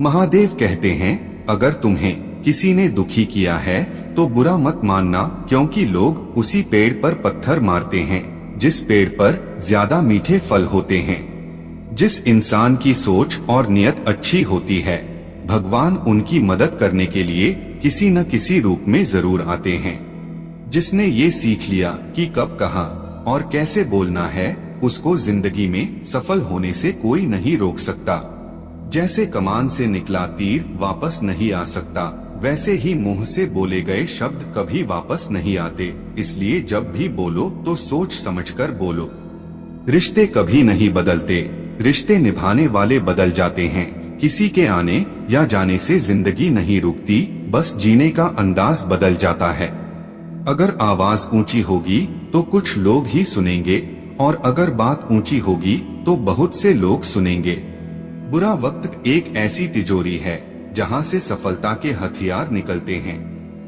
महादेव कहते हैं, अगर तुम्हें किसी ने दुखी किया है तो बुरा मत मानना, क्योंकि लोग उसी पेड़ पर पत्थर मारते हैं जिस पेड़ पर ज्यादा मीठे फल होते हैं। जिस इंसान की सोच और नियत अच्छी होती है, भगवान उनकी मदद करने के लिए किसी न किसी रूप में जरूर आते हैं। जिसने ये सीख लिया कि कब कहाँ और कैसे बोलना है, उसको जिंदगी में सफल होने से कोई नहीं रोक सकता। जैसे कमान से निकला तीर वापस नहीं आ सकता, वैसे ही मुंह से बोले गए शब्द कभी वापस नहीं आते। इसलिए जब भी बोलो तो सोच समझकर बोलो। रिश्ते कभी नहीं बदलते, रिश्ते निभाने वाले बदल जाते हैं। किसी के आने या जाने से जिंदगी नहीं रुकती, बस जीने का अंदाज बदल जाता है। अगर आवाज ऊंची होगी तो कुछ लोग ही सुनेंगे, और अगर बात ऊंची होगी तो बहुत से लोग सुनेंगे। बुरा वक्त एक ऐसी तिजोरी है जहां से सफलता के हथियार निकलते हैं।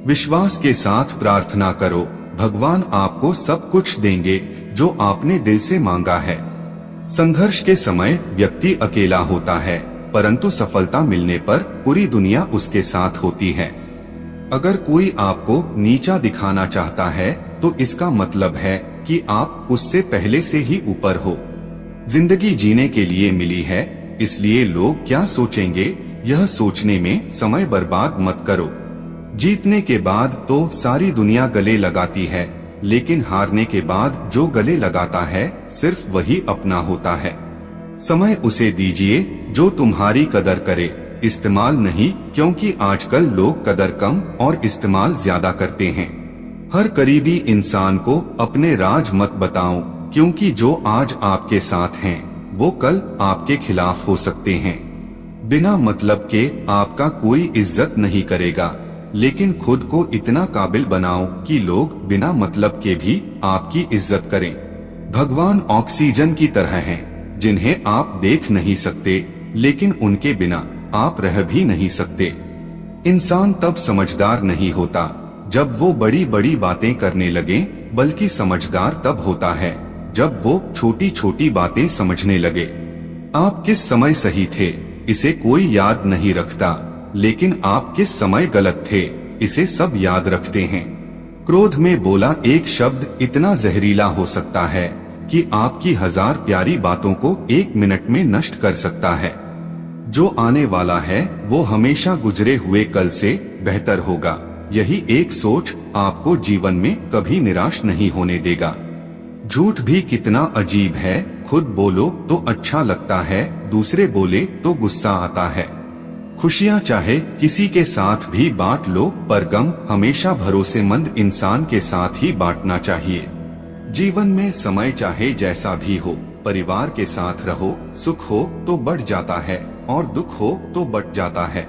विश्वास के साथ प्रार्थना करो, भगवान आपको सब कुछ देंगे जो आपने दिल से मांगा है। संघर्ष के समय व्यक्ति अकेला होता है, परंतु सफलता मिलने पर पूरी दुनिया उसके साथ होती है। अगर कोई आपको नीचा दिखाना चाहता है तो इसका मतलब है कि आप उससे पहले से ही ऊपर हो। जिंदगी जीने के लिए मिली है, इसलिए लोग क्या सोचेंगे यह सोचने में समय बर्बाद मत करो। जीतने के बाद तो सारी दुनिया गले लगाती है, लेकिन हारने के बाद जो गले लगाता है सिर्फ वही अपना होता है। समय उसे दीजिए जो तुम्हारी कदर करे, इस्तेमाल नहीं, क्योंकि आजकल लोग कदर कम और इस्तेमाल ज्यादा करते हैं। हर करीबी इंसान को अपने राज मत बताओ, क्योंकि जो आज आपके साथ हैं वो कल आपके खिलाफ हो सकते हैं। बिना मतलब के आपका कोई इज्जत नहीं करेगा, लेकिन खुद को इतना काबिल बनाओ कि लोग बिना मतलब के भी आपकी इज्जत करें। भगवान ऑक्सीजन की तरह हैं, जिन्हें आप देख नहीं सकते, लेकिन उनके बिना आप रह भी नहीं सकते। इंसान तब समझदार नहीं होता जब वो बड़ी बड़ी बातें करने लगे, बल्कि समझदार तब होता है जब वो छोटी छोटी बातें समझने लगे। आप किस समय सही थे इसे कोई याद नहीं रखता, लेकिन आप किस समय गलत थे इसे सब याद रखते हैं। क्रोध में बोला एक शब्द इतना जहरीला हो सकता है कि आपकी 1000 प्यारी बातों को 1 मिनट में नष्ट कर सकता है। जो आने वाला है वो हमेशा गुजरे हुए कल से बेहतर होगा। यही एक सोच आपको जीवन में कभी निराश नहीं होने देगा। झूठ भी कितना अजीब है, खुद बोलो तो अच्छा लगता है, दूसरे बोले तो गुस्सा आता है। खुशियां चाहे किसी के साथ भी बांट लो, पर गम हमेशा भरोसेमंद इंसान के साथ ही बांटना चाहिए। जीवन में समय चाहे जैसा भी हो, परिवार के साथ रहो। सुख हो तो बढ़ जाता है और दुख हो तो बट जाता है।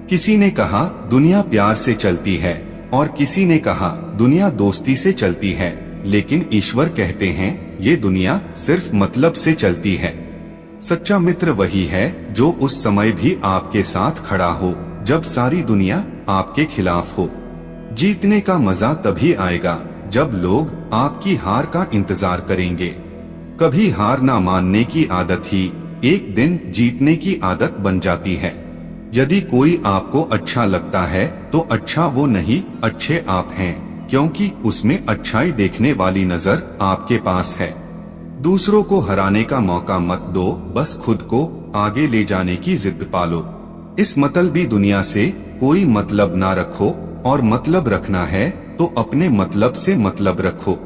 किसी ने कहा दुनिया प्यार से चलती है, और किसी ने कहा दुनिया दोस्ती से चलती है, लेकिन ईश्वर कहते हैं ये दुनिया सिर्फ मतलब से चलती है। सच्चा मित्र वही है जो उस समय भी आपके साथ खड़ा हो जब सारी दुनिया आपके खिलाफ हो। जीतने का मजा तभी आएगा जब लोग आपकी हार का इंतजार करेंगे। कभी हार ना मानने की आदत ही एक दिन जीतने की आदत बन जाती है। यदि कोई आपको अच्छा लगता है तो अच्छा वो नहीं, अच्छे आप हैं, क्योंकि उसमें अच्छाई देखने वाली नजर आपके पास है। दूसरों को हराने का मौका मत दो, बस खुद को आगे ले जाने की जिद पालो। इस मतलबी दुनिया से कोई मतलब ना रखो, और मतलब रखना है तो अपने मतलब से मतलब रखो।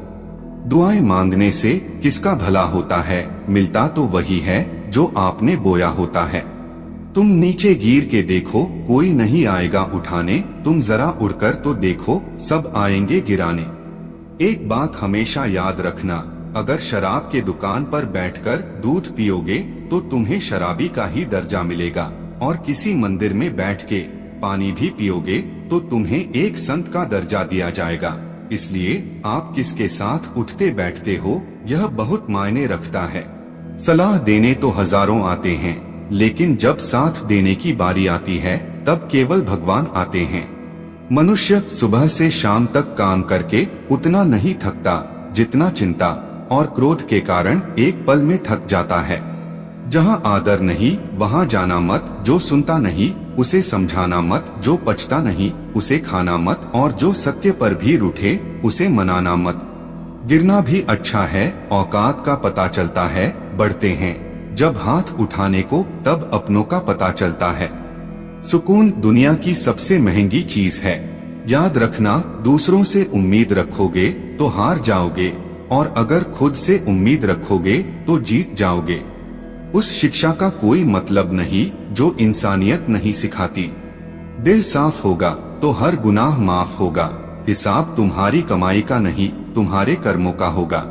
दुआएं मांगने से किसका भला होता है, मिलता तो वही है जो आपने बोया होता है। तुम नीचे गिर के देखो, कोई नहीं आएगा उठाने, तुम जरा उड़कर तो देखो, सब आएंगे गिराने। एक बात हमेशा याद रखना, अगर शराब के दुकान पर बैठकर दूध पियोगे तो तुम्हें शराबी का ही दर्जा मिलेगा, और किसी मंदिर में बैठ के पानी भी पियोगे तो तुम्हें एक संत का दर्जा दिया जाएगा। इसलिए आप किसके साथ उठते बैठते हो यह बहुत मायने रखता है। सलाह देने तो हजारों आते हैं, लेकिन जब साथ देने की बारी आती है तब केवल भगवान आते हैं। मनुष्य सुबह से शाम तक काम करके उतना नहीं थकता जितना चिंता और क्रोध के कारण एक पल में थक जाता है। जहाँ आदर नहीं वहाँ जाना मत, जो सुनता नहीं उसे समझाना मत, जो पचता नहीं उसे खाना मत, और जो सत्य पर भी रूठे उसे मनाना मत। गिरना भी अच्छा है, औकात का पता चलता है, बढ़ते हैं जब हाथ उठाने को तब अपनों का पता चलता है। सुकून दुनिया की सबसे महंगी चीज है। याद रखना, दूसरों से उम्मीद रखोगे तो हार जाओगे, और अगर खुद से उम्मीद रखोगे तो जीत जाओगे। उस शिक्षा का कोई मतलब नहीं जो इंसानियत नहीं सिखाती। दिल साफ होगा तो हर गुनाह माफ होगा। हिसाब तुम्हारी कमाई का नहीं, तुम्हारे कर्मों का होगा।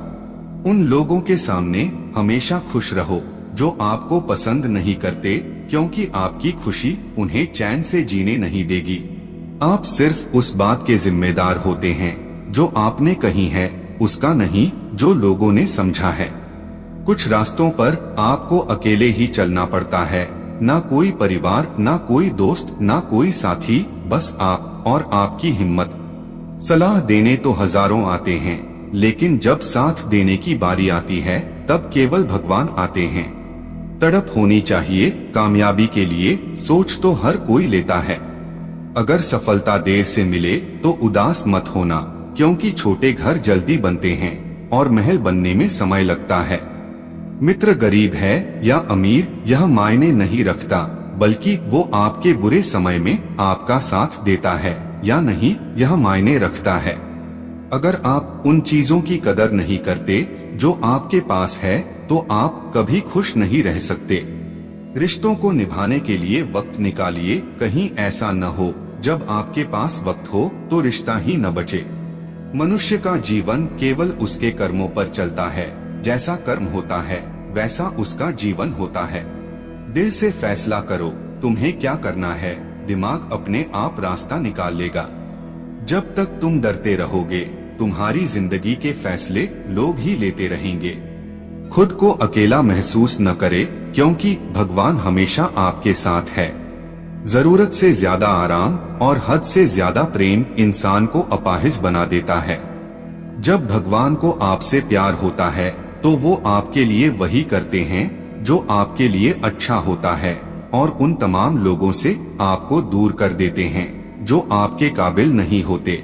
उन लोगों के सामने हमेशा खुश रहो जो आपको पसंद नहीं करते, क्योंकि आपकी खुशी उन्हें चैन से जीने नहीं देगी। आप सिर्फ उस बात के जिम्मेदार होते हैं जो आपने कही है, उसका नहीं जो लोगों ने समझा है। कुछ रास्तों पर आपको अकेले ही चलना पड़ता है, ना कोई परिवार, ना कोई दोस्त, ना कोई साथी, बस आप और आपकी हिम्मत। सलाह देने तो हजारों आते हैं, लेकिन जब साथ देने की बारी आती है तब केवल भगवान आते हैं। तड़प होनी चाहिए कामयाबी के लिए, सोच तो हर कोई लेता है। अगर सफलता देर से मिले तो उदास मत होना, क्योंकि छोटे घर जल्दी बनते हैं और महल बनने में समय लगता है। मित्र गरीब है या अमीर यह मायने नहीं रखता, बल्कि वो आपके बुरे समय में आपका साथ देता है या नहीं यह मायने रखता है। अगर आप उन चीजों की कदर नहीं करते जो आपके पास है, तो आप कभी खुश नहीं रह सकते। रिश्तों को निभाने के लिए वक्त निकालिए, कहीं ऐसा न हो जब आपके पास वक्त हो तो रिश्ता ही न बचे। मनुष्य का जीवन केवल उसके कर्मों पर चलता है, जैसा कर्म होता है वैसा उसका जीवन होता है। दिल से फैसला करो तुम्हें क्या करना है, दिमाग अपने आप रास्ता निकाल लेगा। जब तक तुम डरते रहोगे तुम्हारी जिंदगी के फैसले लोग ही लेते रहेंगे। खुद को अकेला महसूस न करे, क्योंकि भगवान हमेशा आपके साथ है। जरूरत से ज्यादा आराम और हद से ज्यादा प्रेम इंसान को अपाहिज बना देता है। जब भगवान को आपसे प्यार होता है तो वो आपके लिए वही करते हैं जो आपके लिए अच्छा होता है, और उन तमाम लोगों से आपको दूर कर देते हैं जो आपके काबिल नहीं होते।